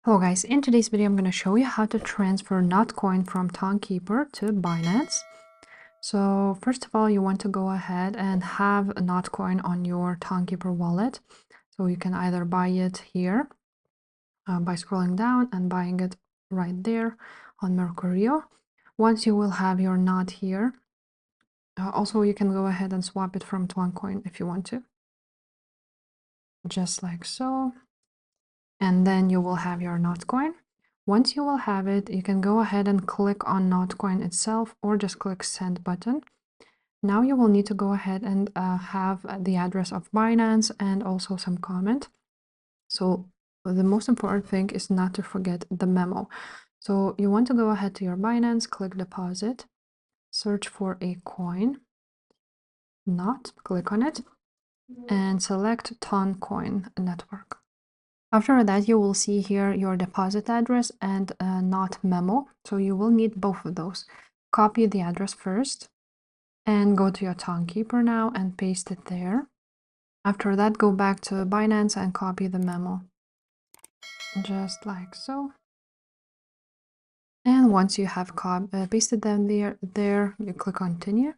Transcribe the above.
Hello guys, in today's video I'm going to show you how to transfer Notcoin from TON Keeper to Binance. So first of all, you want to go ahead and have a Notcoin on your TON Keeper wallet. So you can either buy it here by scrolling down and buying it right there on Mercurio. Once you will have your Not here, also you can go ahead and swap it from TONcoin if you want to. Just like so. And then you will have your Notcoin. Once you will have it, you can go ahead and click on Notcoin itself or just click send button. Now you will need to go ahead and have the address of Binance and also some comment. So the most important thing is not to forget the memo. So you want to go ahead to your Binance, click deposit, search for a coin, click on it, and select TON coin network. After that, you will see here your deposit address and not memo. So you will need both of those. Copy the address first and go to your TON Keeper now and paste it there. After that, go back to Binance and copy the memo. Just like so. And once you have pasted them there, you click continue.